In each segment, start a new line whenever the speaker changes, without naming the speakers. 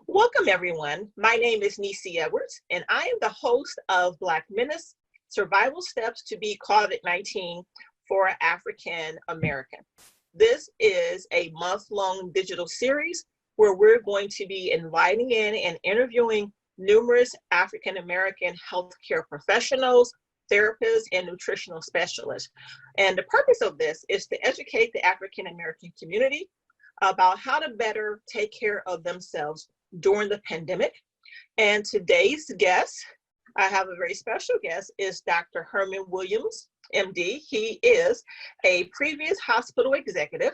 Welcome, everyone. My name is Nisi Edwards, and I am the host of Black Menace Survival Steps to Beat COVID-19 for African American. This is a month-long digital series where we're going to be inviting in and interviewing numerous African American healthcare professionals, therapists, and nutritional specialists. And the purpose of this is to educate the African American community about how to better take care of themselves during the pandemic. And today's guest, I have a very special guest, is Dr. Herman Williams, MD. He is a previous hospital executive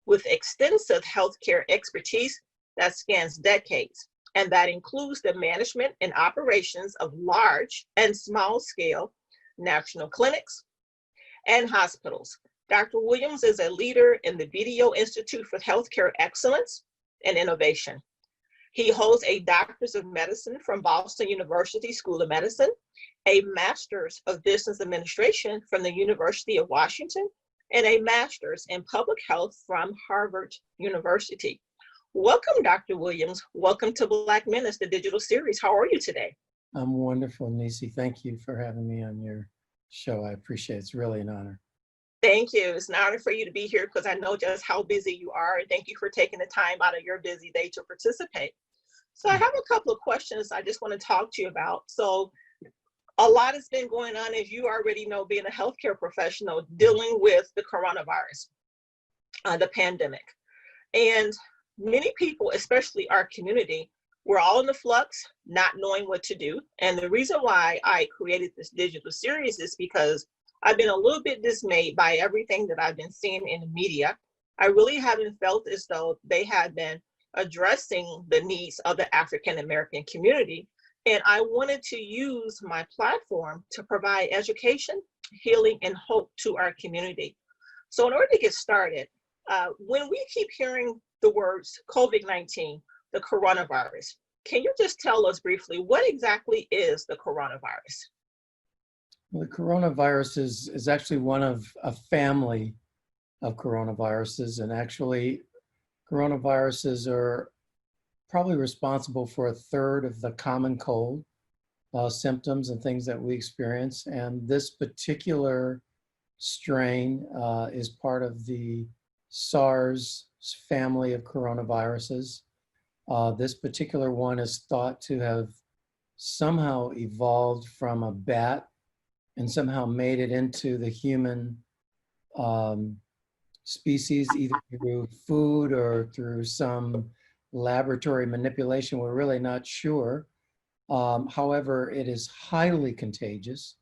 with extensive healthcare expertise that spans decades, and that includes the management and operations of large and small scale national clinics and hospitals. Dr. Williams is a leader in the BDO Institute for Healthcare Excellence and Innovation. He holds a Doctorate of Medicine from Boston University School of Medicine, a Master's of Business Administration from the University of Washington, and a Master's in Public Health from Harvard University. Welcome, Dr. Williams. Welcome to Black Menace, the digital series. How are you today?
I'm wonderful, Nisi. Thank you for having me on your show. I appreciate it. It's really an honor.
Thank you. It's an honor for you to be here because I know just how busy you are. Thank you for taking the time out of your busy day to participate. So I have a couple of questions I just want to talk to you about. So a lot has been going on, as you already know, being a healthcare professional, dealing with the coronavirus, the pandemic. And many people, especially our community, we're all in the flux, not knowing what to do. And the reason why I created this digital series is because I've been a little bit dismayed by everything that I've been seeing in the media. I really haven't felt as though they have been addressing the needs of the African American community. And I wanted to use my platform to provide education, healing, and hope to our community. So in order to get started, when we keep hearing the words COVID-19, the coronavirus, can you just tell us briefly, what exactly is the coronavirus?
Well, the coronavirus is actually one of a family of coronaviruses, and actually coronaviruses are probably responsible for a third of the common cold symptoms and things that we experience. And this particular strain is part of the SARS family of coronaviruses. This particular one is thought to have somehow evolved from a bat and somehow made it into the human species, either through food or through some laboratory manipulation. We're really not sure. However, it is highly contagious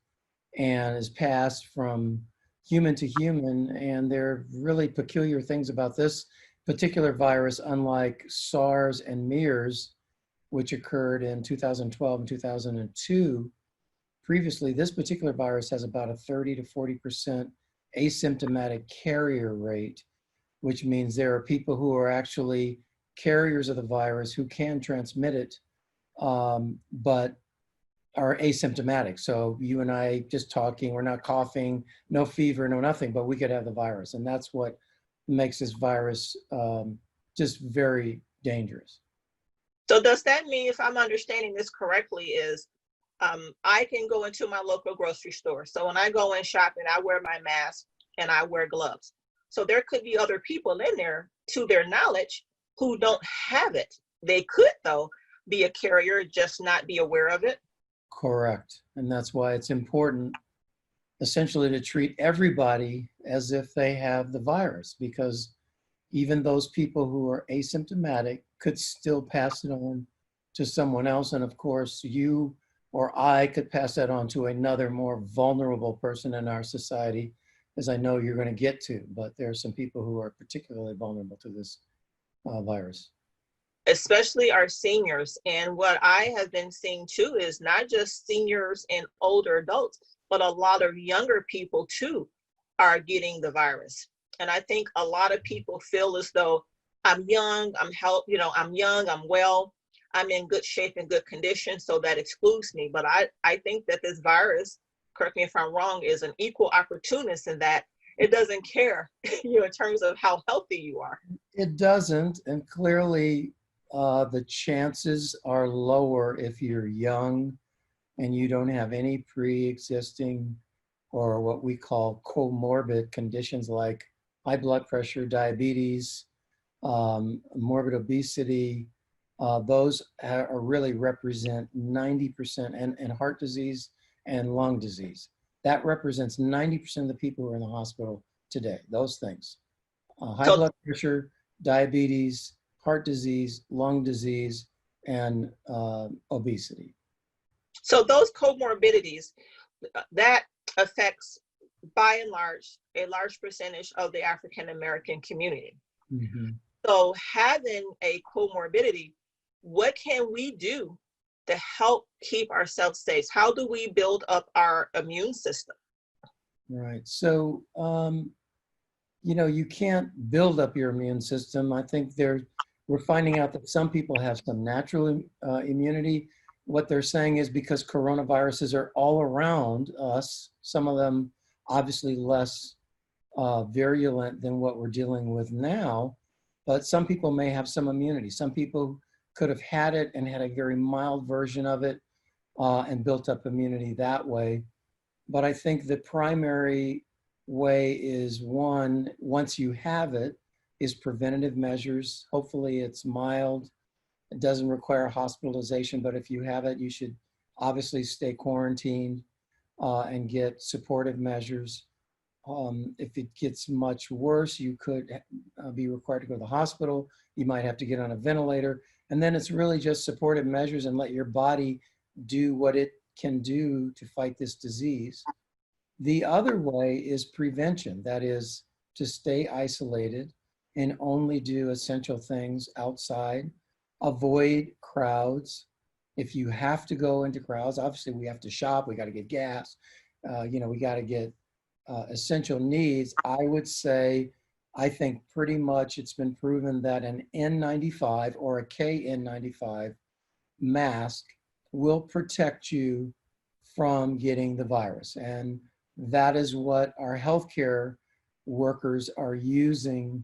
and is passed from human to human. And there are really peculiar things about this particular virus, unlike SARS and MERS, which occurred in 2012 and 2002. Previously, this particular virus has about a 30 to 40% asymptomatic carrier rate, which means there are people who are actually carriers of the virus who can transmit it, but are asymptomatic. So you and I just talking, we're not coughing, no fever, no nothing, but we could have the virus. And that's what makes this virus just very dangerous.
So does that mean, if I'm understanding this correctly, is I can go into my local grocery store. So when I go in shopping, I wear my mask and I wear gloves. So there could be other people in there, to their knowledge, who don't have it. They could, though, be a carrier, just not be aware of it.
Correct. And that's why it's important, essentially, to treat everybody as if they have the virus, because even those people who are asymptomatic could still pass it on to someone else. And of course, you or I could pass that on to another more vulnerable person in our society, as I know you're going to get to. But there are some people who are particularly vulnerable to this virus.
Especially our seniors. And what I have been seeing too is not just seniors and older adults, but a lot of younger people too are getting the virus. And I think a lot of people feel as though I'm young, I'm young, I'm well, I'm in good shape and good condition, so that excludes me. But I think that this virus, correct me if I'm wrong, is an equal opportunist in that it doesn't care, in terms of how healthy you are.
It doesn't, and clearly the chances are lower if you're young and you don't have any pre-existing or what we call comorbid conditions like high blood pressure, diabetes, morbid obesity. Those are really represent 90% and heart disease and lung disease. That represents 90% of the people who are in the hospital today, those things. High
So,
blood pressure, diabetes, heart disease, lung disease, and obesity.
so those comorbidities, that affects by and large a large percentage of the African American community.
Mhm.
So having a comorbidity, what can we do to help keep ourselves safe? How do we build up our immune system?
Right. So, you can't build up your immune system. I think we're finding out that some people have some natural immunity. What they're saying is because coronaviruses are all around us, some of them obviously less virulent than what we're dealing with now, but some people may have some immunity. Some people could have had it and had a very mild version of it and built up immunity that way. But I think the primary way is one, once you have it, is preventative measures. Hopefully it's mild. It doesn't require hospitalization, but if you have it, you should obviously stay quarantined and get supportive measures. If it gets much worse, you could be required to go to the hospital. You might have to get on a ventilator. And then it's really just supportive measures and let your body do what it can do to fight this disease. The other way is prevention. That is to stay isolated and only do essential things outside. Avoid crowds. If you have to go into crowds, obviously we have to shop, we got to get gas, we got to get essential needs. I would say, I think pretty much it's been proven that an N95 or a KN95 mask will protect you from getting the virus. And that is what our healthcare workers are using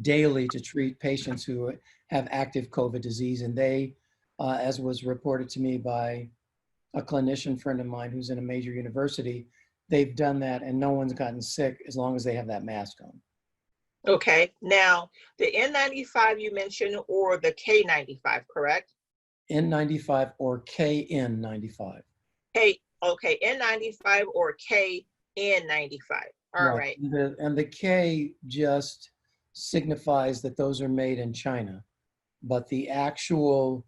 daily to treat patients who have active COVID disease. And they, as was reported to me by a clinician friend of mine who's in a major university, they've done that and no one's gotten sick as long as they have that mask on.
Okay, now the N95 you mentioned or the K95, correct?
N95 or KN95.
Okay, N95 or KN95. All
Right.
right.
And the K just signifies that those are made in China, but the actual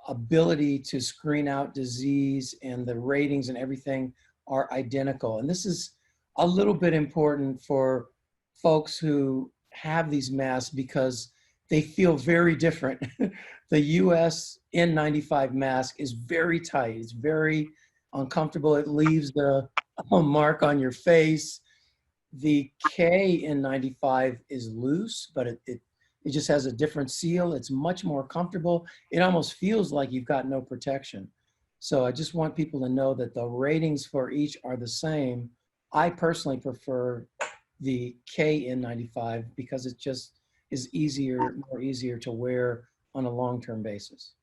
ability to screen out disease and the ratings and everything are identical. And this is a little bit important for folks who have these masks because they feel very different. The US N95 mask is very tight. It's very uncomfortable. It leaves a mark on your face. The KN95 is loose, but it just has a different seal. It's much more comfortable. It almost feels like you've got no protection. So I just want people to know that the ratings for each are the same. I personally prefer the KN95 because it just is more easier to wear on a long-term basis.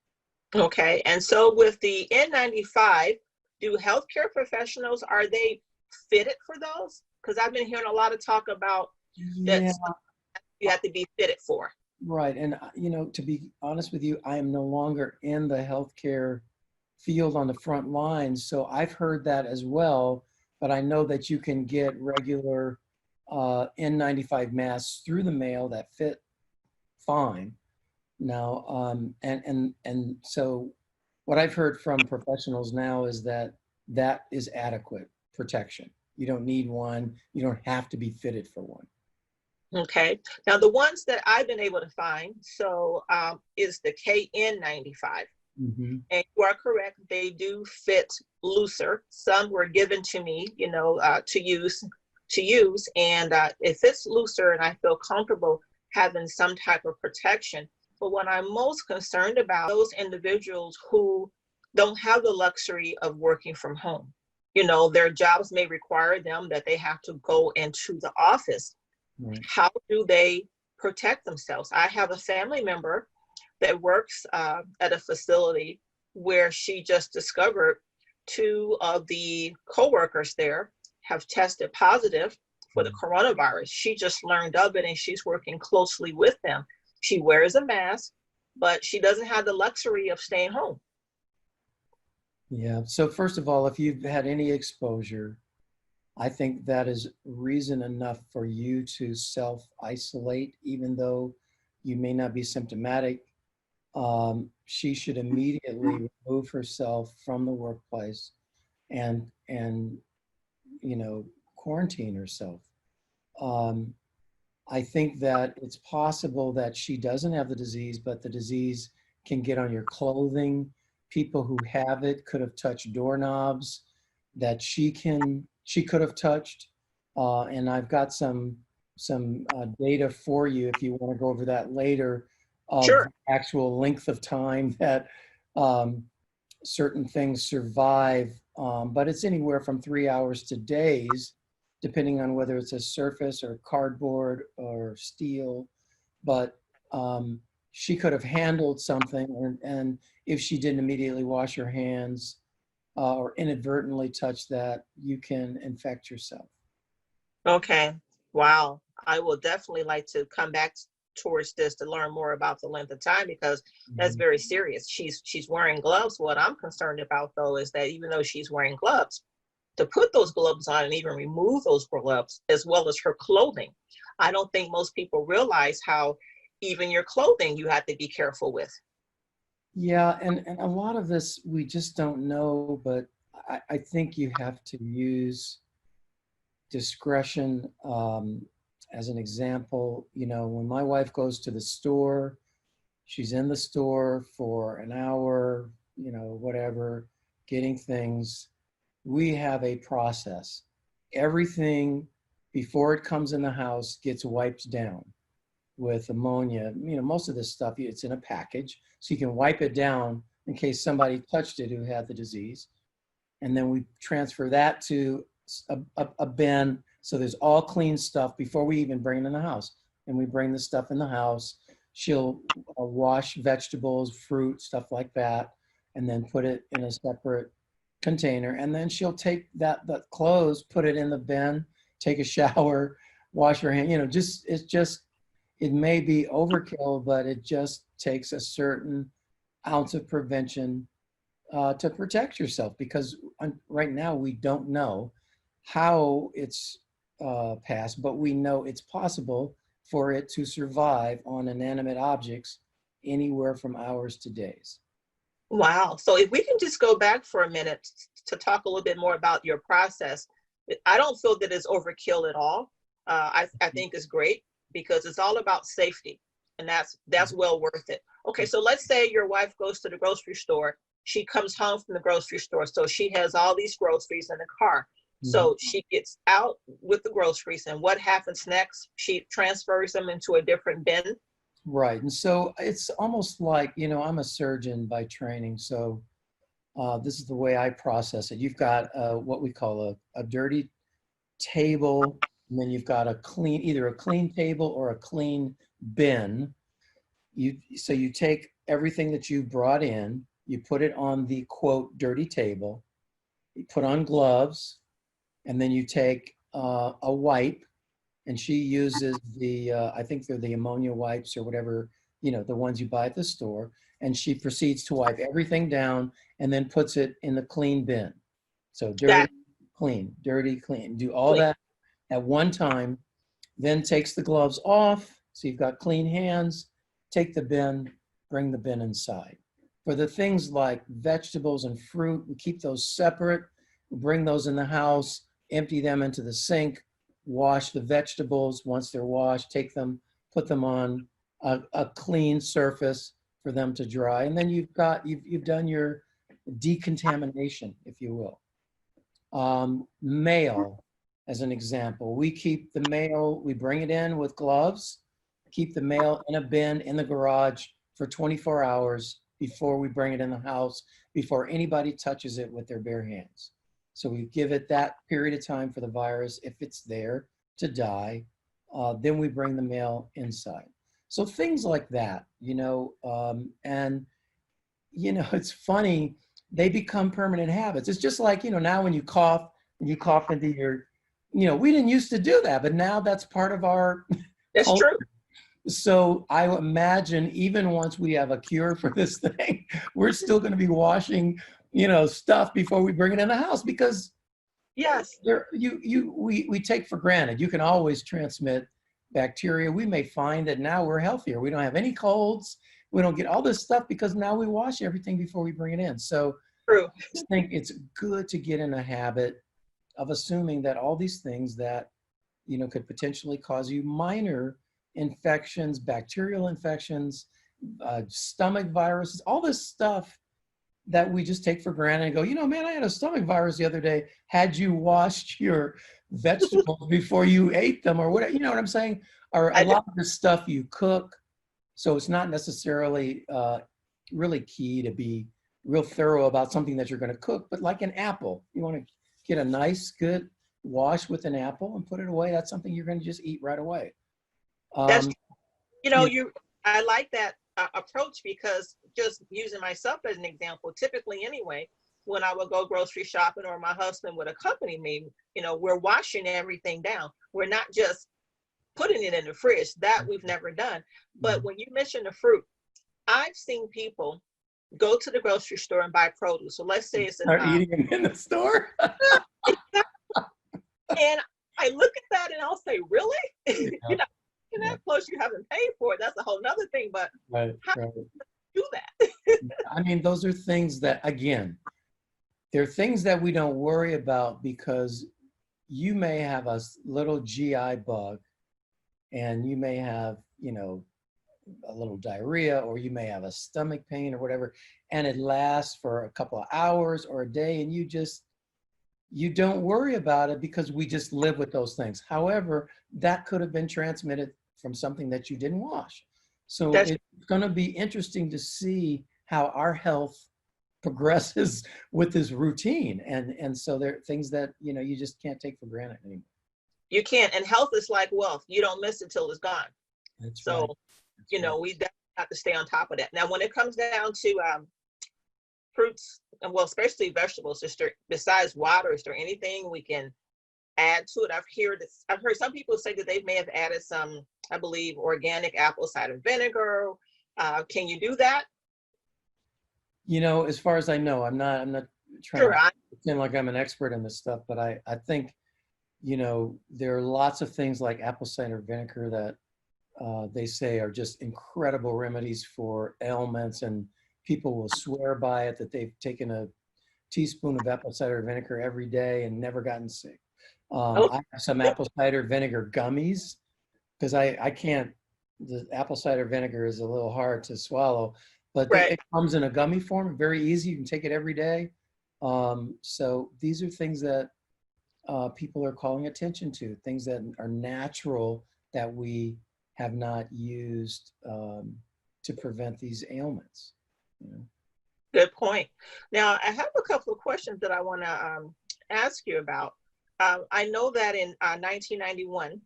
Okay, and so with the N95, do healthcare professionals, are they fitted for those? Because I've been hearing a lot of talk about that
Yeah,
you have to be fitted for.
right. And, to be honest with you, I am no longer in the healthcare field on the front lines. So I've heard that as well, but I know that you can get regular N95 masks through the mail that fit fine. Now, and so what I've heard from professionals now is that that is adequate protection. You don't need one. You don't have to be fitted for one.
Okay, now the ones that I've been able to find, so is the KN95.
Mm-hmm.
And you are correct, they do fit looser. Some were given to me, to use, and it fits looser, and I feel comfortable having some type of protection. But what I'm most concerned about, those individuals who don't have the luxury of working from home. Their jobs may require them that they have to go into the office.
Right.
How do they protect themselves? I have a family member that works at a facility where she just discovered two of the coworkers there have tested positive for the coronavirus. She just learned of it and she's working closely with them. She wears a mask, but she doesn't have the luxury of staying home.
Yeah. So first of all, if you've had any exposure, I think that is reason enough for you to self-isolate, even though you may not be symptomatic. She should immediately remove herself from the workplace and quarantine herself. Um, I think that it's possible that she doesn't have the disease, but the disease can get on your clothing. People who have it could have touched doorknobs that she could have touched. And I've got some data for you if you want to go over that later of
Sure.
the actual length of time that certain things survive. But it's anywhere from 3 hours to days, depending on whether it's a surface or cardboard or steel. But she could have handled something, and if she didn't immediately wash her hands or inadvertently touch that, you can infect yourself.
Okay. Wow. I will definitely like to come back towards this to learn more about the length of time, because that's
Mhm.
very serious. She's wearing gloves. What I'm concerned about though is that even though she's wearing gloves, to put those gloves on and even remove those gloves as well as her clothing, I don't think most people realize how even your clothing you have to be careful with.
Yeah, and a lot of this we just don't know, but I think you have to use discretion. As an example, when my wife goes to the store, she's in the store for an hour, whatever, getting things. We have a process. Everything before it comes in the house gets wiped down with ammonia. Most of this stuff, it's in a package, so you can wipe it down in case somebody touched it who had the disease. And then we transfer that to a bin. So there's all clean stuff before we even bring it in the house. And we bring the stuff in the house. She'll wash vegetables, fruit, stuff like that, and then put it in a separate container. And then she'll take that clothes, put it in the bin, take a shower, wash her hand. It may be overkill, but it just takes a certain ounce of prevention to protect yourself, because right now we don't know how it's passed, but we know it's possible for it to survive on inanimate objects anywhere from hours to days.
Wow. So if we can just go back for a minute to talk a little bit more about your process, I don't feel that it's overkill at all. I think it's great because it's all about safety, and that's well worth it. Okay, so let's say your wife goes to the grocery store. She comes home from the grocery store, so she has all these groceries in the car.
Mhm.
So she gets out with the groceries, and what happens next? She transfers them into a different bin.
Right. And so it's almost like, I'm a surgeon by training. So this is the way I process it. You've got what we call a dirty table, and then you've got either a clean table or a clean bin. So you take everything that you brought in, you put it on the quote dirty table, you put on gloves, and then you take a wipe, and she uses I think they're the ammonia wipes or whatever, the ones you buy at the store, and she proceeds to wipe everything down and then puts it in the clean bin. So
That
dirty, clean. Do all
clean.
that at one time, then takes the gloves off, so you've got clean hands, take the bin, bring the bin inside. For the things like vegetables and fruit, we keep those separate, we bring those in the house, empty them into the sink, wash the vegetables. Once they're washed, take them, put them on a clean surface for them to dry. And then you've done your decontamination, if you will. Mail, as an example. We keep the mail, we bring it in with gloves, keep the mail in a bin in the garage for 24 hours before we bring it in the house, before anybody touches it with their bare hands. So we give it that period of time for the virus, if it's there, to die. Then we bring the mail inside. So things like that, and, it's funny, they become permanent habits. It's just like, now when you cough into your, we didn't used to do that, but now that's part of our
That's
culture.
true.
So I imagine even once we have a cure for this thing, we're still going to be washing, stuff before we bring it in the house, because
Yes.
we take for granted. You can always transmit bacteria. We may find that now we're healthier. We don't have any colds. We don't get all this stuff because now we wash everything before we bring it in. So
True.
I just think it's good to get in a habit of assuming that all these things that, could potentially cause you minor infections, bacterial infections, stomach viruses, all this stuff that we just take for granted and go, man, I had a stomach virus the other day. Had you washed your vegetables before you ate them or whatever, you know what I'm saying? Or a
I do.
lot of the stuff you cook. So it's not necessarily really key to be real thorough about something that you're going to cook, but like an apple, you want to get a nice, good wash with an apple and put it away. That's something you're going to just eat right away.
That's,
Yeah.
I like that approach, because just using myself as an example, typically anyway, when I would go grocery shopping or my husband would accompany me, we're washing everything down. We're not just putting it in the fridge. That we've never done. But when you mention the fruit, I've seen people go to the grocery store and buy produce. So let's say it's
Start eating them in the store.
and I look at that and I'll say, really?
Yeah.
That close you haven't paid for it. That's a whole nother thing. But
Right.
how do you do that?
I mean, those are things that, again, they're things that we don't worry about because you may have a little GI bug and you may have, a little diarrhea, or you may have a stomach pain or whatever, and it lasts for a couple of hours or a day, and you don't worry about it because we just live with those things. However, that could have been transmitted from something that you didn't wash. So it's going to be interesting to see how our health progresses with this routine. And so there are things that, you just can't take for granted anymore.
You can't. And health is like wealth. You don't miss it till it's gone.
That's
so,
right. That's right.
we definitely have to stay on top of that. Now, when it comes down to fruits, and well, especially vegetables, besides water, is there anything we can add to it? I've heard some people say that they may have added some, I believe, organic apple cider vinegar. Can you do that?
As far as I know, I'm not trying to pretend like I'm an expert in this stuff, but I think, there are lots of things like apple cider vinegar that they say are just incredible remedies for ailments, and people will swear by it that they've taken a teaspoon of apple cider vinegar every day and never gotten sick. I have some apple cider vinegar gummies because I can't, the apple cider vinegar is a little hard to swallow, but it comes in a gummy form, very easy. You can take it every day. So these are things that people are calling attention to, things that are natural that we have not used to prevent these ailments.
Good point. Now, I have a couple of questions that I want to ask you about. I know that in 1991,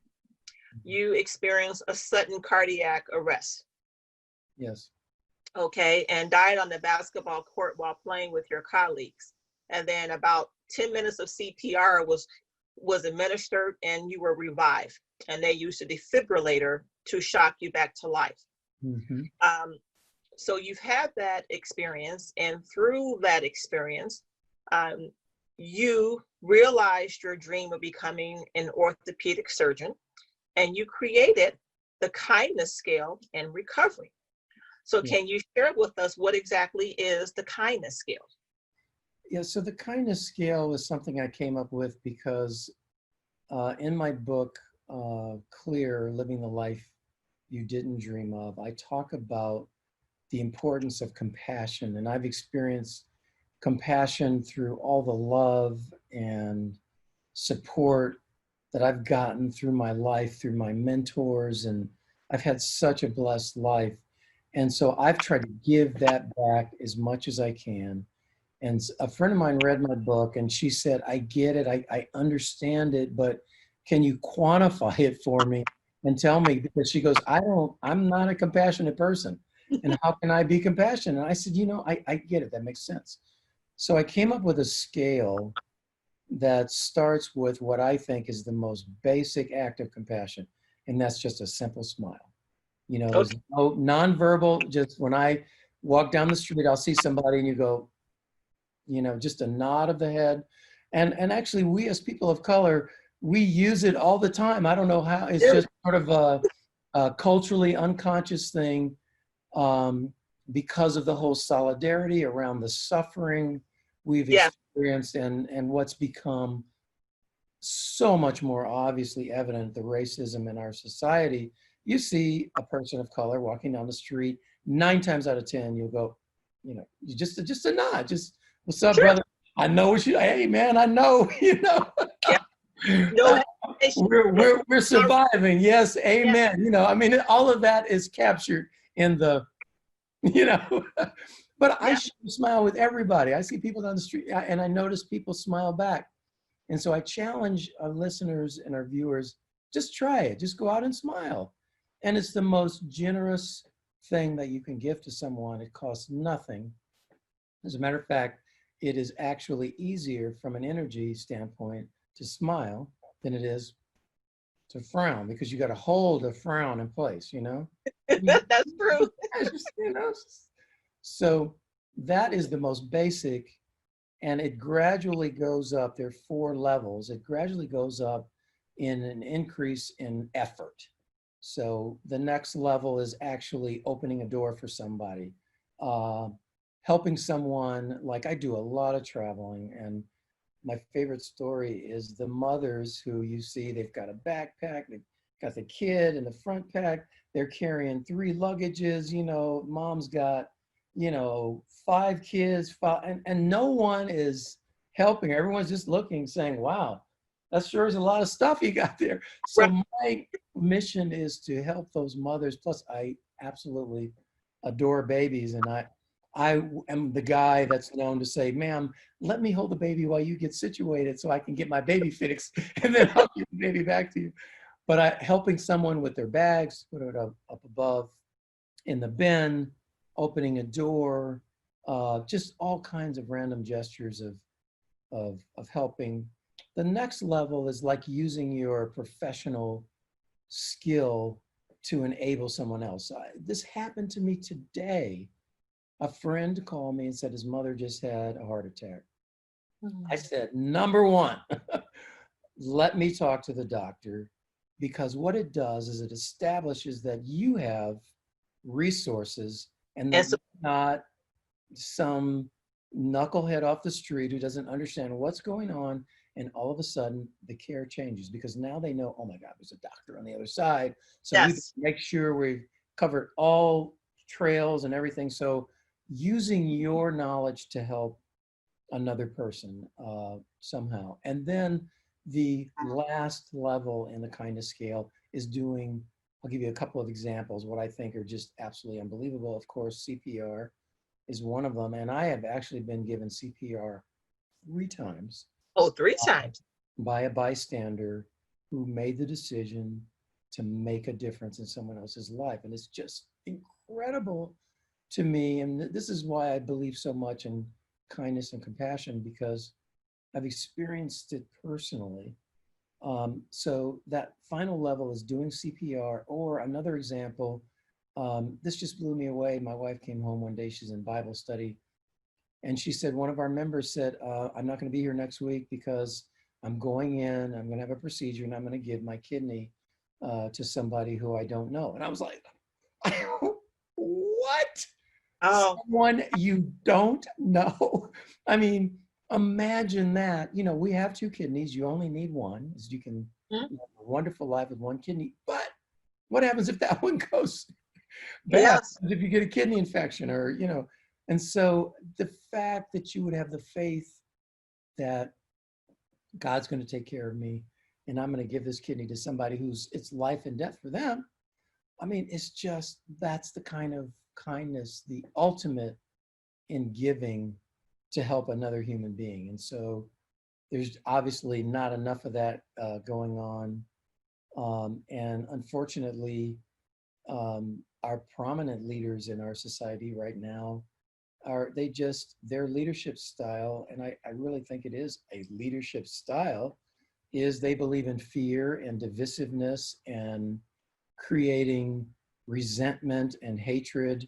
you experienced a sudden cardiac arrest.
Yes.
Okay, and died on the basketball court while playing with your colleagues. And then about 10 minutes of CPR was administered and you were revived. And they used a defibrillator to shock you back to life.
Mm-hmm.
So you've had that experience, and through that experience, you realized your dream of becoming an orthopedic surgeon, and you created the kindness scale in recovery. So can you share with us what exactly is the kindness scale?
Yeah, so the kindness scale is something I came up with because in my book, Clear, Living the Life You Didn't Dream Of, I talk about the importance of compassion. And I've experienced compassion through all the love and support that I've gotten through my life, through my mentors, and I've had such a blessed life. And so I've tried to give that back as much as I can. And a friend of mine read my book and she said, I get it, I understand it, but can you quantify it for me? and tell me, because she goes, I'm not a compassionate person. And how can I be compassionate? And I said, I get it. That makes sense. So I came up with a scale that starts with what I think is the most basic act of compassion. And that's just a simple smile. There's
Okay.
no nonverbal, just when I walk down the street, I'll see somebody and you go, just a nod of the head. And actually we as people of color, we use it all the time. I don't know how, it's
Really?
just sort of a culturally unconscious thing, because of the whole solidarity around the suffering we've
Yeah.
experienced, and what's become so much more obviously evident, the racism in our society. You see a person of color walking down the street, 9 times out of 10, you'll go, you just a nod, just, what's up,
Sure.
brother? I know what you, hey man, I know,
Yeah. No hesitation.
we're surviving. Yes,
Yeah.
amen. I mean, all of that is captured in the, you know, but I
Yeah.
smile with everybody. I see people down the street and I notice people smile back. And so I challenge our listeners and our viewers, just try it. Just go out and smile. And it's the most generous thing that you can give to someone. It costs nothing. As a matter of fact, it is actually easier from an energy standpoint to smile than it is to frown, because you got to hold a frown in place.
That's true.
It's just. So that is the most basic, and it gradually goes up. There are 4 levels. It gradually goes up in an increase in effort. So the next level is actually opening a door for somebody, uh, helping someone. Like, I do a lot of traveling, and my favorite story is the mothers who you see, they've got a backpack, they've got the kid in the front pack, they're carrying 3 luggages, mom's got, 5 kids, and no one is helping. Everyone's just looking, saying, wow, that sure is a lot of stuff you got there. So
Right.
my mission is to help those mothers. Plus, I absolutely adore babies, and I am the guy that's known to say, ma'am, let me hold the baby while you get situated so I can get my baby fixed, and then I'll give the baby back to you. But helping someone with their bags, put it up above in the bin, opening a door, just all kinds of random gestures of helping. The next level is like using your professional skill to enable someone else. This happened to me today. A friend called me and said his mother just had a heart attack. I said, number one, let me talk to the doctor, because what it does is it establishes that you have resources and
And
that
so,
you're not some knucklehead off the street who doesn't understand what's going on. And all of a sudden the care changes, because now they know, oh my God, there's a doctor on the other side. So we
yes.
make sure we've covered all trails and everything. So using your knowledge to help another person somehow. And then the last level in the kindness scale is doing, I'll give you a couple of examples, what I think are just absolutely unbelievable. Of course, CPR is one of them. And I have actually been given CPR 3 times
Oh, 3 times.
by a bystander who made the decision to make a difference in someone else's life. And it's just incredible to me. And this is why I believe so much in kindness and compassion, because I've experienced it personally. So that final level is doing CPR. Or another example, this just blew me away. My wife came home one day, she's in Bible study, and she said, one of our members said, I'm not going to be here next week because I'm going in, I'm going to have a procedure, and I'm going to give my kidney to somebody who I don't know. And I was like, what?
Oh,
Someone you don't know? I mean, imagine that. We have 2 kidneys. You only need one, as you can
mhm.
live a wonderful life with 1 kidney. But what happens if that one goes bad?
Yes.
If you get a kidney infection, or, and so the fact that you would have the faith that God's going to take care of me, and I'm going to give this kidney to somebody who's, it's life and death for them. I mean, it's just, that's the kind of kindness, the ultimate in giving to help another human being. And so there's obviously not enough of that going on And unfortunately, our prominent leaders in our society right now their leadership style, and I really think it is a leadership style, is they believe in fear and divisiveness and creating resentment and hatred.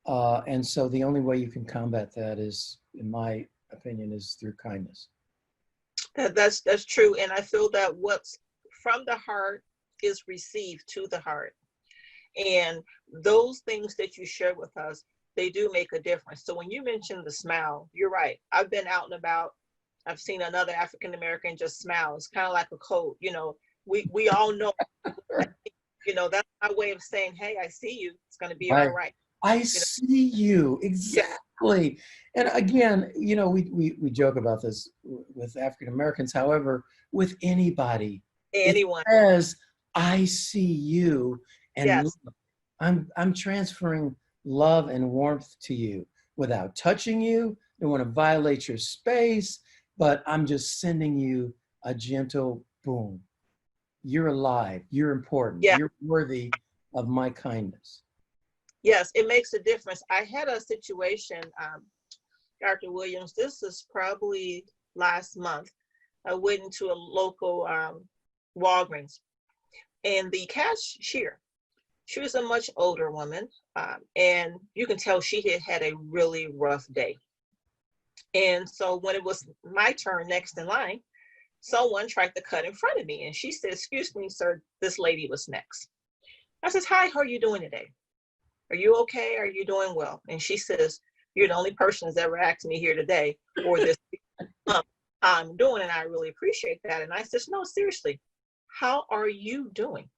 And so the only way you can combat that is, in my opinion, is through kindness.
That's true. And I feel that what's from the heart is received to the heart. And those things that you share with us, they do make a difference. So when you mentioned the smile, you're right. I've been out and about. I've seen another African American just smile. It's kind of like a code. We all know, that's my way of saying, hey, I see you. It's going to be all right.
I see you,
Yeah.
exactly. And again, we joke about this with African Americans. However, with anybody,
Anyone.
it says, I see you, and
Yes.
look, I'm transferring love and warmth to you without touching you. I don't want to violate your space, but I'm just sending you a gentle boom. You're alive. You're important.
Yeah.
You're worthy of my kindness.
Yes, it makes a difference. I had a situation, Dr. Williams, this is probably last month. I went into a local Walgreens, and the cashier, she was a much older woman, and you can tell she had had a really rough day. And so when it was my turn next in line, someone tried to cut in front of me, and she said, "Excuse me, sir, this lady was next." I says, "Hi, how are you doing today? Are you okay? Are you doing well?" And she says, "You're the only person that's ever asked me here today or this month I'm doing, and I really appreciate that." And I says, "No, seriously, how are you doing?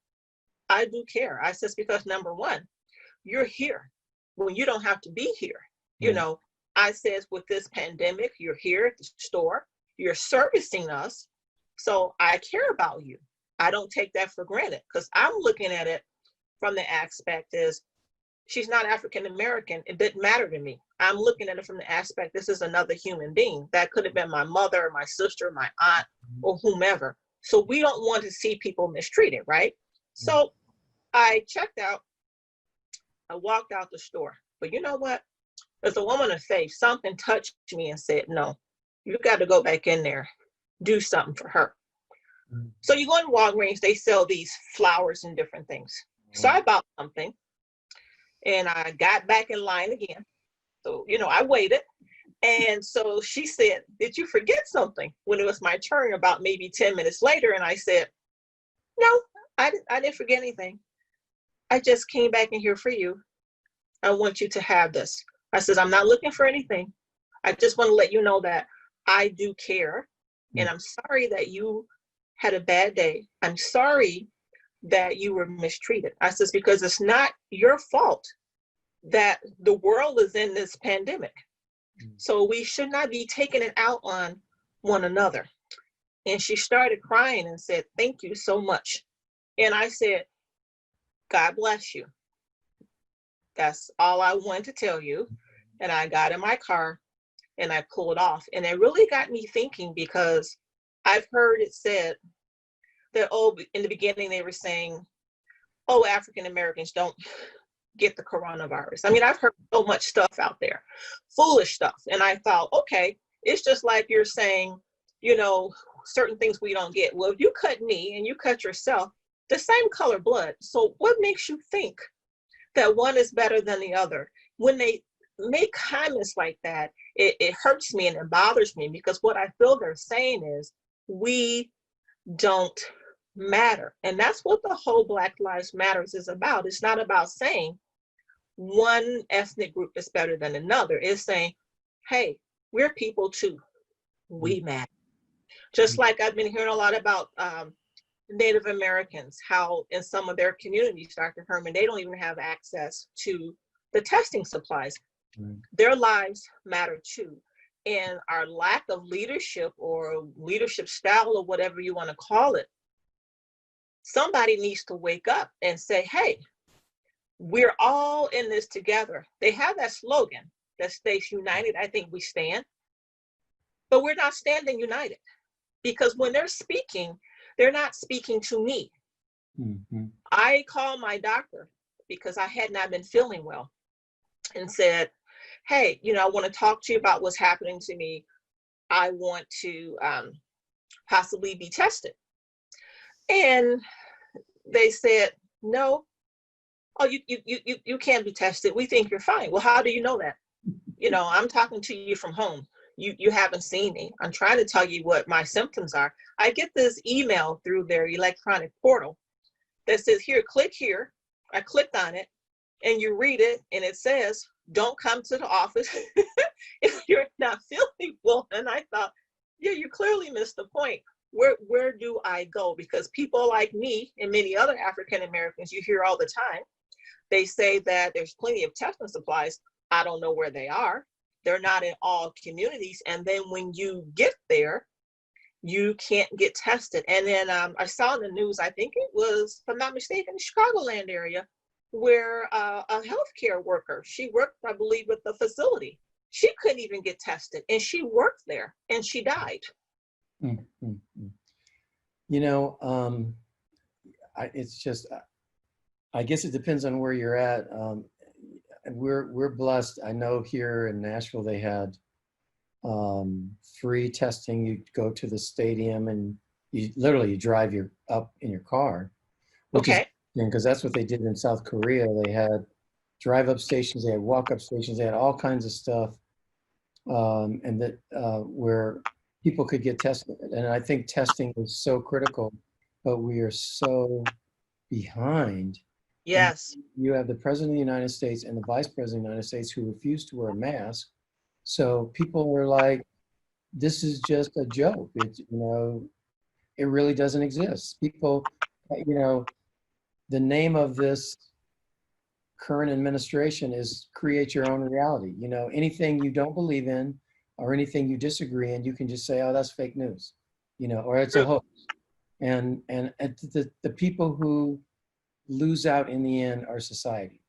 I do care." I says, "Because number one, you're here when you don't have to be here. You
Yeah.
know, I says, with this pandemic, you're here at the store, you're servicing us. So I care about you. I don't take that for granted, because I'm looking at it from the aspect is she's not African American. It didn't matter to me. I'm looking at it from the aspect, this is another human being. That could have been my mother, my sister, my aunt, or whomever. So we don't want to see people mistreated, right? So I checked out. I walked out the store. But you know what? As a woman of faith, something touched me and said, no, you got to go back in there, do something for her. So you go in Walgreens, they sell these flowers and different things. So I bought something and I got back in line again. So, I waited. And so she said, "Did you forget something?" When it was my turn, about maybe 10 minutes later. And I said, "No, I didn't forget anything. I just came back in here for you. I want you to have this." I says, "I'm not looking for anything. I just want to let you know that I do care. And I'm sorry that you had a bad day. I'm sorry that you were mistreated." I says, "Because it's not your fault that the world is in this pandemic. So we should not be taking it out on one another." And she started crying and said, "Thank you so much." And I said, "God bless you. That's all I wanted to tell you." And I got in my car and I pulled off. And it really got me thinking, because I've heard it said that, in the beginning they were saying, African Americans don't get the coronavirus. I mean, I've heard so much stuff out there, foolish stuff. And I thought, okay, it's just like you're saying, certain things we don't get. Well, if you cut me and you cut yourself, the same color blood. So what makes you think that one is better than the other? When they make comments like that, it hurts me and it bothers me, because what I feel they're saying is we don't matter. And that's what the whole Black Lives Matters is about. It's not about saying one ethnic group is better than another. It's saying, hey, we're people too. We matter. Just like I've been hearing a lot about Native Americans, how in some of their communities, Dr. Herman, they don't even have access to the testing supplies. Their lives matter too. And our lack of leadership, or leadership style, or whatever you want to call it, somebody needs to wake up and say, hey, we're all in this together. They have that slogan that states united, I think we stand. But we're not standing united, because when they're speaking, they're not speaking to me.
Mhm.
I called my doctor because I had not been feeling well and said, hey, I want to talk to you about what's happening to me. I want to possibly be tested. And they said, no, oh, you can't be tested. We think you're fine. Well, how do you know that? I'm talking to you from home. You haven't seen me. I'm trying to tell you what my symptoms are. I get this email through their electronic portal that says, here, click here. I clicked on it and you read it and it says, don't come to the office if you're not feeling well. And I thought, yeah, you clearly missed the point. Where do I go? Because people like me and many other African Americans you hear all the time, they say that there's plenty of testing supplies. I don't know where they are. They're not in all communities. And then when you get there, you can't get tested. And then I saw in the news, I think it was, if I'm not mistaken, the Chicagoland area, where a healthcare worker, she worked, I believe, with the facility. She couldn't even get tested, and she worked there, and she died.
Mm, mm, mm. You know, it's just, I guess it depends on where you're at. We're blessed. I know here in Nashville they had free testing. You go to the stadium and you literally drive up in your car, which is
Okay.
because that's what they did in South Korea. They had drive-up stations, they had walk-up stations, they had all kinds of stuff, and that where people could get tested. And I think testing is so critical, but we are so behind. And
Yes.
you have the President of the United States and the Vice President of the United States who refuse to wear a mask. So people are like, this is just a joke. It really doesn't exist. People, the name of this current administration is create your own reality. Anything you don't believe in or anything you disagree in, you can just say, oh, that's fake news, or it's a hoax. And the people who lose out in the end are society,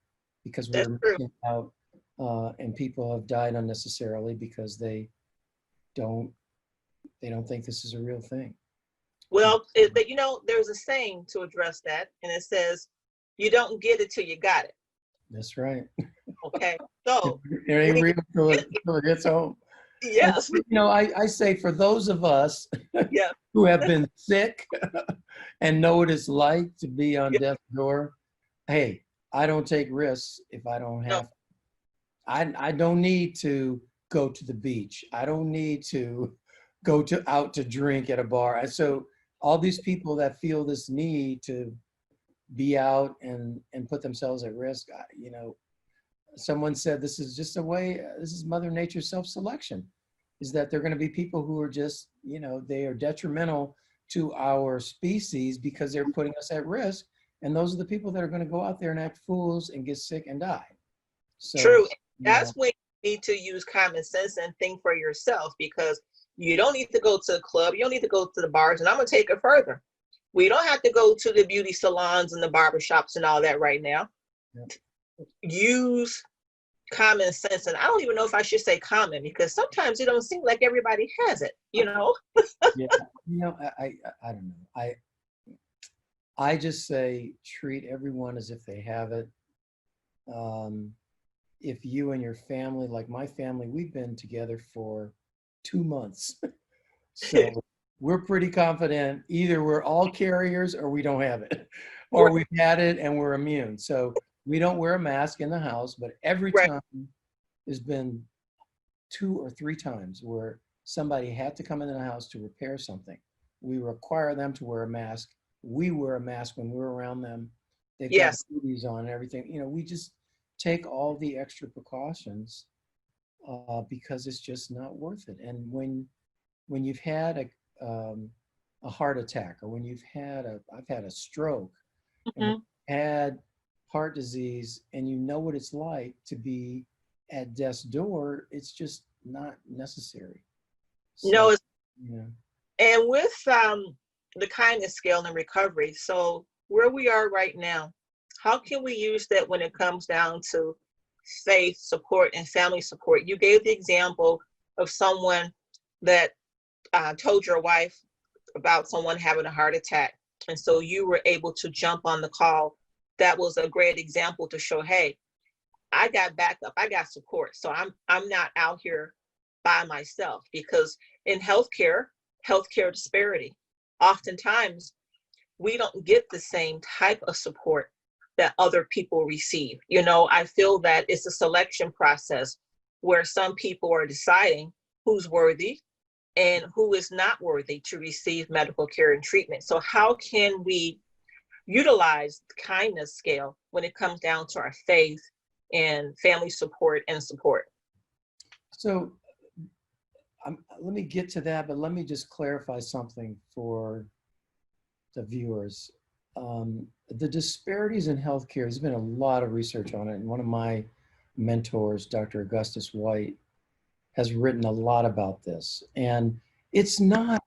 because
That's
we're
true.
missing out, and people have died unnecessarily because they don't think this is a real thing.
Well, but there's a saying to address that, and it says, you don't get it till you got it.
That's right.
Okay. So
It ain't
when
real till it gets home. And,
yes.
I say for those of us
Yeah.
who have been sick and know what it's like to be on
Yeah.
death's door, hey, I don't take risks if I don't
No.
have. I don't need to go to the beach. I don't need to go out to drink at a bar. And so all these people that feel this need to be out and put themselves at risk, someone said this is just a way, this is Mother Nature's self-selection, is that there are going to be people who are just, they are detrimental to our species because they're putting us at risk. And those are the people that are going to go out there and act fools and get sick and die. So,
True. That's when you need to use common sense and think for yourself, because you don't need to go to the club. You don't need to go to the bars. And I'm going to take it further. We don't have to go to the beauty salons and the barbershops and all that right now.
Yeah.
Use common sense. And I don't even know if I should say common, because sometimes it don't seem like everybody has it,
Yeah. I don't know. I just say treat everyone as if they have it. If you and your family, like my family, we've been together for 2 months. So we're pretty confident either we're all carriers or we don't have it, or we've had it and we're immune. So we don't wear a mask in the house, but every
Right.
time there's been 2 or 3 times where somebody had to come into the house to repair something. We require them to wear a mask. We wear a mask when we're around them. They've got
Yes.
booties on and everything. We just take all the extra precautions because it's just not worth it. And when you've had a heart attack, or when I've had a stroke, and had heart disease, and you know what it's like to be at death's door, it's just not necessary. So, yeah.
And with the kindness scale and recovery, so where we are right now, how can we use that when it comes down to faith support and family support? You gave the example of someone that told your wife about someone having a heart attack. And so you were able to jump on the call. That was a great example to show, hey, I got backup, I got support. So I'm not out here by myself, because in healthcare disparity, oftentimes we don't get the same type of support that other people receive. You know, I feel that it's a selection process where some people are deciding who's worthy and who is not worthy to receive medical care and treatment. So how can we utilize the kindness scale when it comes down to our faith and family support and support?
So let me get to that, but let me just clarify something for the viewers. The disparities in healthcare, there's been a lot of research on it, and one of my mentors, Dr. Augustus White, has written a lot about this. And it's not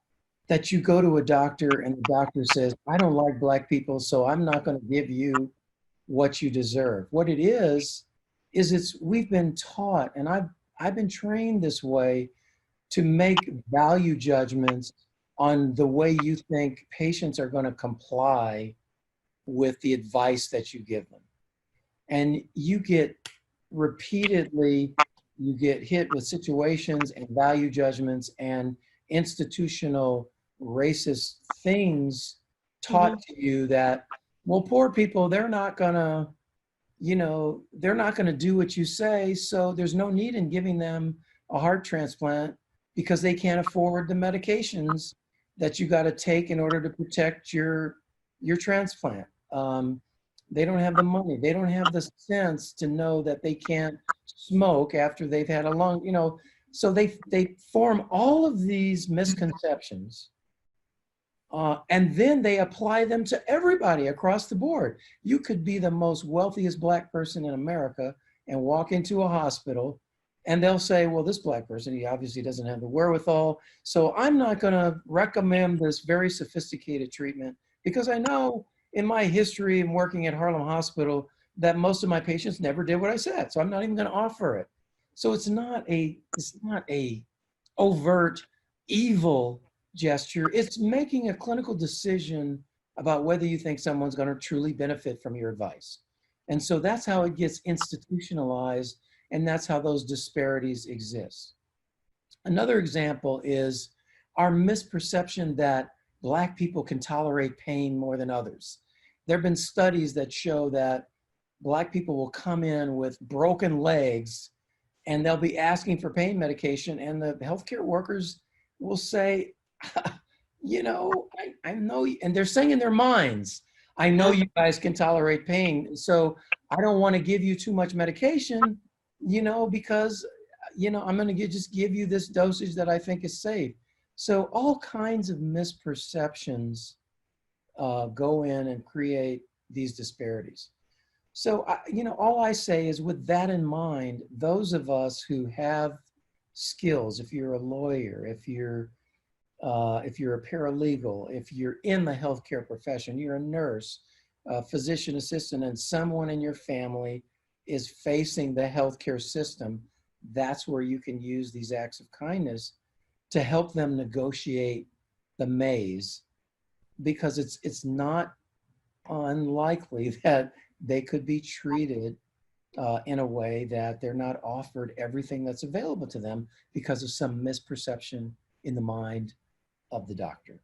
that you go to a doctor and the doctor says, I don't like Black people, so I'm not going to give you what you deserve. What it is we've been taught, and I've been trained this way, to make value judgments on the way you think patients are going to comply with the advice that you give them. And you get repeatedly, you get hit with situations and value judgments and institutional racist things taught to you that, well, poor people, they're not gonna, they're not gonna do what you say, so there's no need in giving them a heart transplant because they can't afford the medications that you got to take in order to protect your transplant. They don't have the money. They don't have the sense to know that they can't smoke after they've had a lung, so they form all of these misconceptions, and then they apply them to everybody across the board. You could be the most wealthiest Black person in America and walk into a hospital, and they'll say, well, this Black person, he obviously doesn't have the wherewithal, so I'm not going to recommend this very sophisticated treatment because I know in my history in working at Harlem Hospital that most of my patients never did what I said, so I'm not even going to offer it. So it's not a overt evil gesture. It's making a clinical decision about whether you think someone's going to truly benefit from your advice. And so that's how it gets institutionalized, and that's how those disparities exist. Another example is our misperception that Black people can tolerate pain more than others. There have been studies that show that Black people will come in with broken legs and they'll be asking for pain medication, and the healthcare workers will say, I know, and they're saying in their minds, I know you guys can tolerate pain, so I don't want to give you too much medication, because, I'm going to just give you this dosage that I think is safe. So all kinds of misperceptions go in and create these disparities. So, all I say is, with that in mind, those of us who have skills, if you're a lawyer, if you're a paralegal, if you're in the healthcare profession, you're a nurse, a physician assistant, and someone in your family is facing the healthcare system, that's where you can use these acts of kindness to help them negotiate the maze, because it's not unlikely that they could be treated in a way that they're not offered everything that's available to them because of some misperception in the mind of the doctor.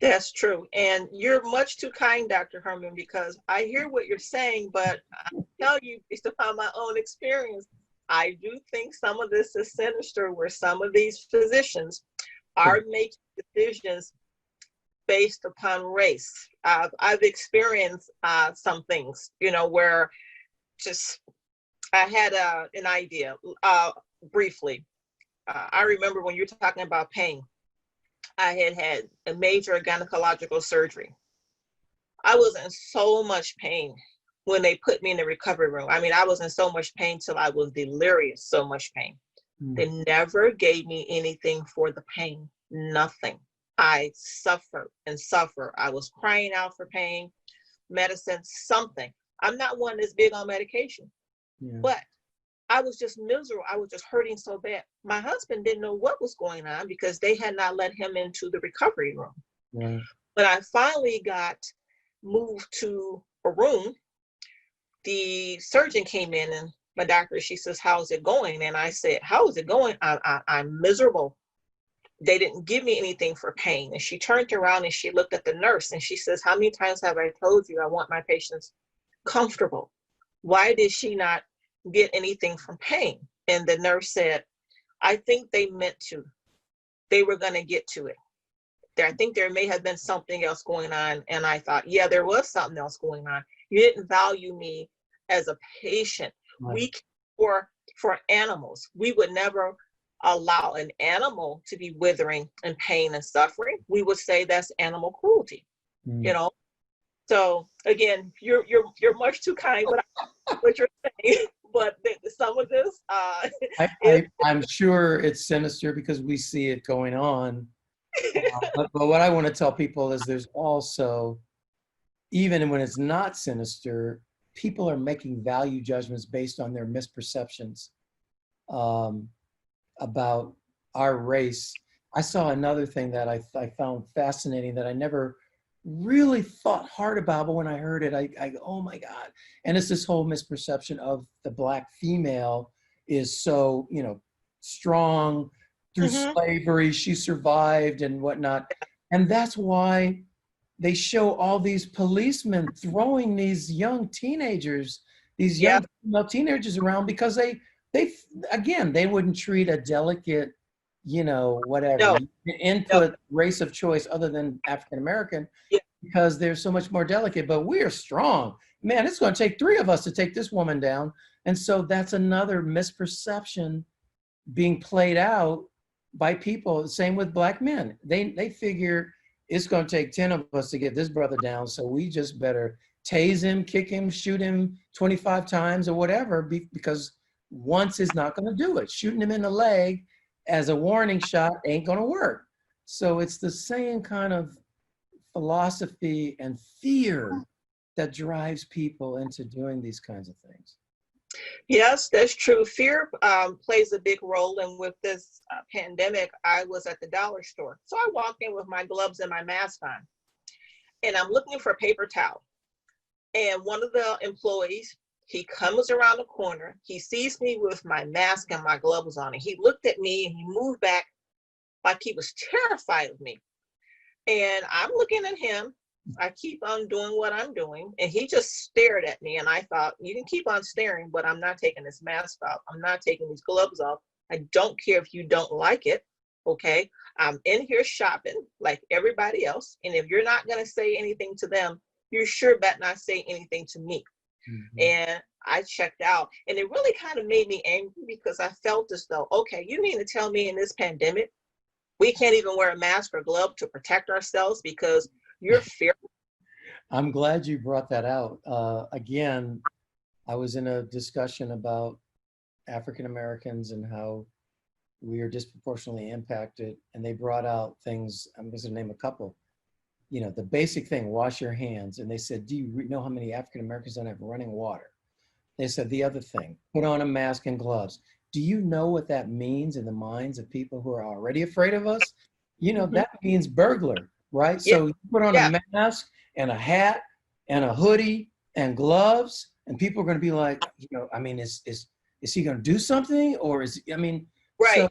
That's true. And you're much too kind, Dr. Herman, because I hear what you're saying, but I tell you, based upon my own experience, I do think some of this is sinister, where some of these physicians are making decisions based upon race. I've experienced some things, where I had an idea briefly. I remember when you're talking about pain, I had a major gynecological surgery. I was in so much pain when they put me in the recovery room. I mean, I was in so much pain till I was delirious, so much pain. They never gave me anything for the pain, nothing. I suffered and suffered. I was crying out for pain, medicine, something. I'm not one that's big on medication, but I was just miserable. I was just hurting so bad. My husband didn't know what was going on because they had not let him into the recovery room. When I finally got moved to a room, the surgeon came in and my doctor, she says, how's it going? And I said, how is it going? I'm miserable. They didn't give me anything for pain. And she turned around and she looked at the nurse and she says, how many times have I told you I want my patients comfortable? Why did she not get anything from pain? And the nurse said, I think they meant to. They were going to get to it. I think there may have been something else going on. And I thought, yeah, there was something else going on. You didn't value me as a patient.
Right.
We care for animals. We would never allow an animal to be withering in pain and suffering. We would say that's animal cruelty, you know? So again, you're much too kind, but what you're saying, but some of this,
I'm sure it's sinister because we see it going on. But what I want to tell people is there's also, even when it's not sinister, people are making value judgments based on their misperceptions about our race. I saw another thing that I found fascinating that I never really thought hard about, but when I heard it, I go, oh my God. And it's this whole misperception of the Black female is so, strong through slavery, she survived and whatnot. And that's why they show all these policemen throwing these young teenagers, these young female teenagers around because they wouldn't treat a delicate, whatever input race of choice other than African-American because they're so much more delicate, but we're strong. Man, it's going to take 3 of us to take this woman down. And so that's another misperception being played out by people. Same with Black men. They figure it's going to take 10 of us to get this brother down, so we just better tase him, kick him, shoot him 25 times or whatever, because once is not going to do it. Shooting him in the leg as a warning shot ain't going to work. So it's the same kind of philosophy and fear that drives people into doing these kinds of things.
Yes, that's true. Fear plays a big role. And with this pandemic, I was at the dollar store. So I walk in with my gloves and my mask on, and I'm looking for a paper towel. And one of the employees, he comes around the corner. He sees me with my mask and my gloves on, and he looked at me and he moved back like he was terrified of me. And I'm looking at him. I keep on doing what I'm doing. And he just stared at me. And I thought, you can keep on staring, but I'm not taking this mask off. I'm not taking these gloves off. I don't care if you don't like it. Okay. I'm in here shopping like everybody else. And if you're not going to say anything to them, you sure better not say anything to me. And I checked out. And it really kind of made me angry because I felt as though, okay, you mean to tell me in this pandemic, we can't even wear a mask or glove to protect ourselves because you're fearful?
I'm glad you brought that out. Again, I was in a discussion about African Americans and how we are disproportionately impacted, and they brought out things, I'm just gonna name a couple. The basic thing, wash your hands. And they said, do you know how many African Americans don't have running water? They said the other thing, put on a mask and gloves. Do you know what that means in the minds of people who are already afraid of us? That means burglar, right? So you put on a mask and a hat and a hoodie and gloves, and people are going to be like, is he going to do something? Or
Right.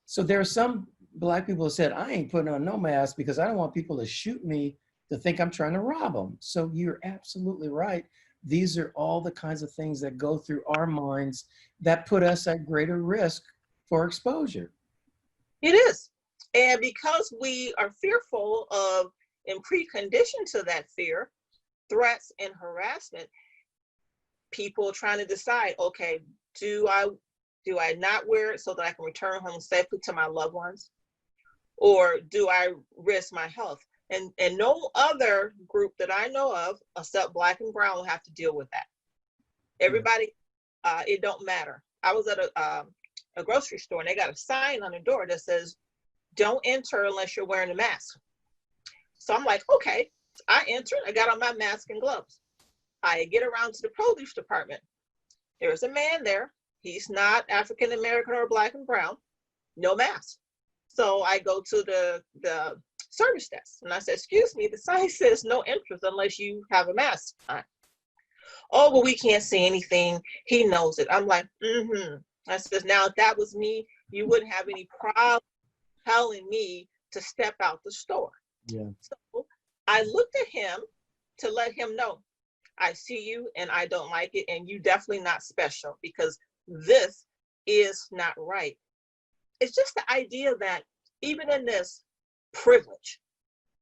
So there are some Black people who said, I ain't putting on no mask because I don't want people to shoot me to think I'm trying to rob them. So you're absolutely right. These are all the kinds of things that go through our minds that put us at greater risk for exposure.
It is. And because we are fearful of and preconditioned to that fear, threats and harassment, people trying to decide, okay, do I not wear it so that I can return home safely to my loved ones? Or do I risk my health? And no other group that I know of, except Black and Brown, will have to deal with that. Everybody, it don't matter. I was at a grocery store and they got a sign on the door that says, don't enter unless you're wearing a mask. So I'm like, okay, I entered, I got on my mask and gloves. I get around to the produce department. There's a man there. He's not African American or Black and Brown, no mask. So I go to the service desk. And I said, excuse me, the sign says no entrance unless you have a mask on. Oh, well, we can't see anything. He knows it. I'm like, mm-hmm. I says, now, if that was me, you wouldn't have any problem telling me to step out the store.
Yeah.
So I looked at him to let him know, I see you and I don't like it. And you definitely not special because this is not right. It's just the idea that even in this privilege,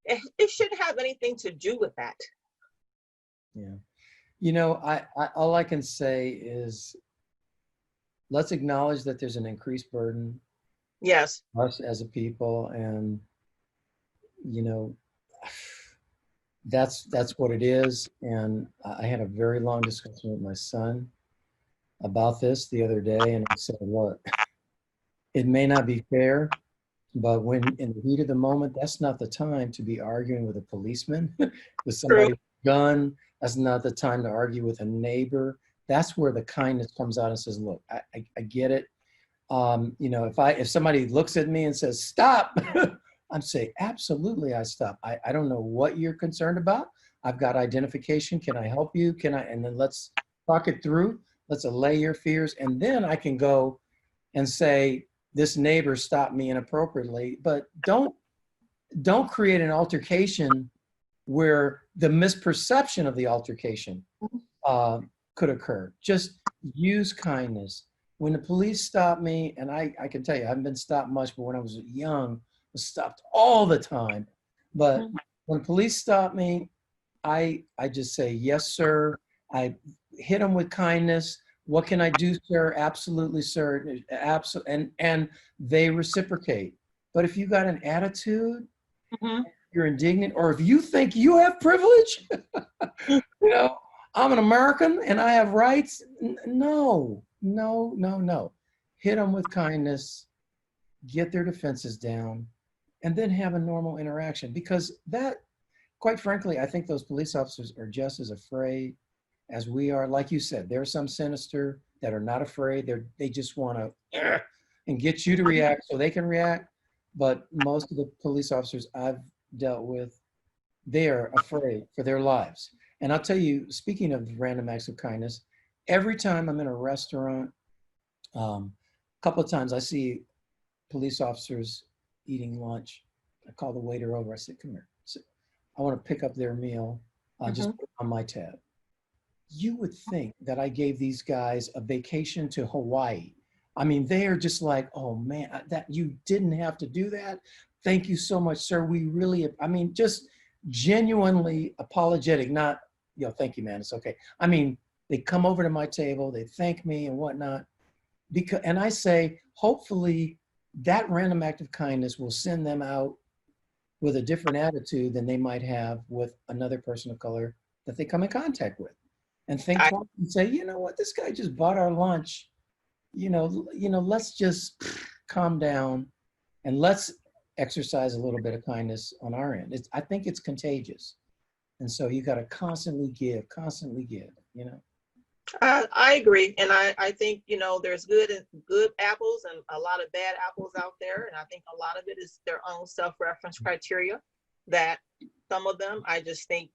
it shouldn't have anything to do with that.
Yeah. You know, I all I can say is let's acknowledge that there's an increased burden
Yes.
on us as a people, and you know, that's what it is. And I had a very long discussion with my son about this the other day, and I said, look, it may not be fair, but when in the heat of the moment, that's not the time to be arguing with a policeman, with somebody with a gun. That's not the time to argue with a neighbor. That's where the kindness comes out and says, look, I get it. You know, if somebody looks at me and says, stop, I'm saying, absolutely, I stop. I don't know what you're concerned about. I've got identification. Can I help you? Can I? And then let's talk it through. Let's allay your fears. And then I can go and say, this neighbor stopped me inappropriately, but don't create an altercation where the misperception of the altercation could occur. Just use kindness. When the police stopped me, and I can tell you, I haven't been stopped much, but when I was young, I was stopped all the time. But when police stopped me, I just say, yes, sir. I hit them with kindness. What can I do, sir? Absolutely, sir. And they reciprocate. But if you got an attitude, you're indignant, or if you think you have privilege, you know, I'm an American and I have rights. No. Hit them with kindness, get their defenses down, and then have a normal interaction. Because that, quite frankly, I think those police officers are just as afraid as we are. Like you said, there are some sinister that are not afraid. They just want to and get you to react so they can react. But most of the police officers I've dealt with, they are afraid for their lives. And I'll tell you, speaking of random acts of kindness, every time I'm in a restaurant, a couple of times I see police officers eating lunch. I call the waiter over. I said, come here. I want to pick up their meal. Just put it on my tab. You would think that I gave these guys a vacation to Hawaii. I mean, they are just like, oh man, that you didn't have to do that. Thank you so much, sir. We really, I mean, just genuinely apologetic, not, you know, thank you, man, it's okay. I mean, they come over to my table, they thank me and whatnot. Because, and I say, hopefully that random act of kindness will send them out with a different attitude than they might have with another person of color that they come in contact with. And think twice and say, you know what, this guy just bought our lunch. You know, let's just calm down and let's exercise a little bit of kindness on our end. I think it's contagious. And so you got to constantly give, you know.
I agree. And I think, you know, there's good apples and a lot of bad apples out there. And I think a lot of it is their own self-reference criteria, that some of them, I just think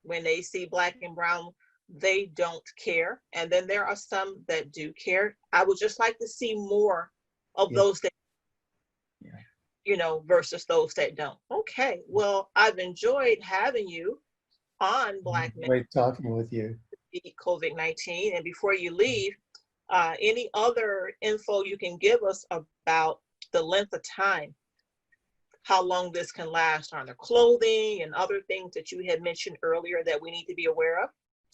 when they see black and brown, they don't care. And then there are some that do care. I would just like to see more of those that, you know, versus those that don't. Okay. Well, I've enjoyed having you on Black Men.
Great talking with you.
COVID-19. And before you leave, any other info you can give us about the length of time, how long this can last on the clothing and other things that you had mentioned earlier that we need to be aware of?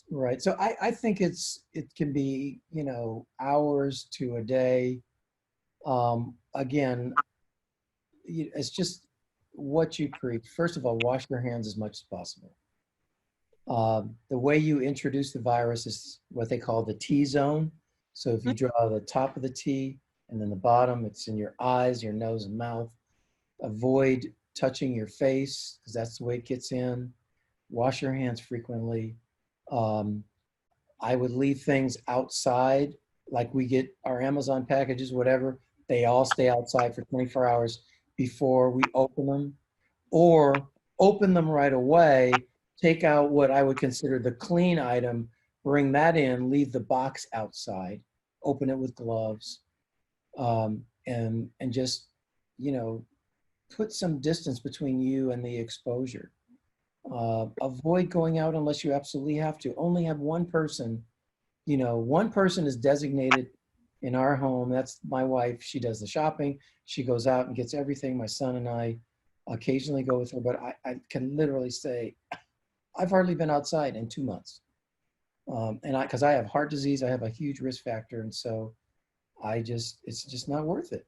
Right. So I think it can be, you know, hours to a day. Again, it's just what you preach. First of all, wash your hands as much as possible. The way you introduce the virus is what they call the T-zone. So if you draw the top of the T and then the bottom, it's in your eyes, your nose and mouth. Avoid touching your face because that's the way it gets in. Wash your hands frequently. I would leave things outside, like we get our Amazon packages, whatever. They all stay outside for 24 hours before we open them. or open them right away, take out what I would consider the clean item, bring that in, leave the box outside, open it with gloves, and just, you know, put some distance between you and the exposure. Avoid going out unless you absolutely have to. Only have one person, you know, one person is designated in our home. That's my wife. She does the shopping. She goes out and gets everything. My son and I occasionally go with her, but I can literally say I've hardly been outside in 2 months. Because I have heart disease, I have a huge risk factor. And so it's just not worth it.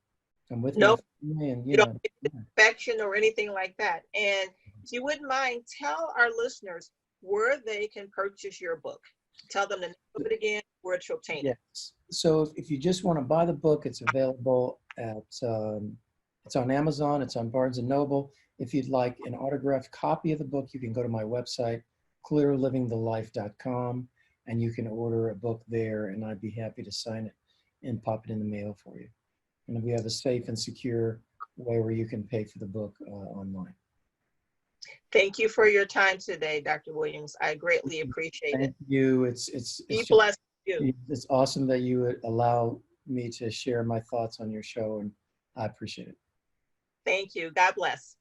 I'm with my
No,
family and, you
you don't
know,
get infection or anything like that. And if you wouldn't mind, tell our listeners where they can purchase your book. Tell them the name of it again, where to obtain it.
yes. So if you just want to buy the book, it's available it's on Amazon, it's on Barnes and Noble. If you'd like an autographed copy of the book, you can go to my website, clearlivingthelife.com, and you can order a book there, and I'd be happy to sign it and pop it in the mail for you. And we have a safe and secure way where you can pay for the book online.
Thank you for your time today, Dr. Williams. I greatly appreciate it.
Thank you.
Be blessed you.
It's awesome that you would allow me to share my thoughts on your show, and I appreciate it.
Thank you. God bless.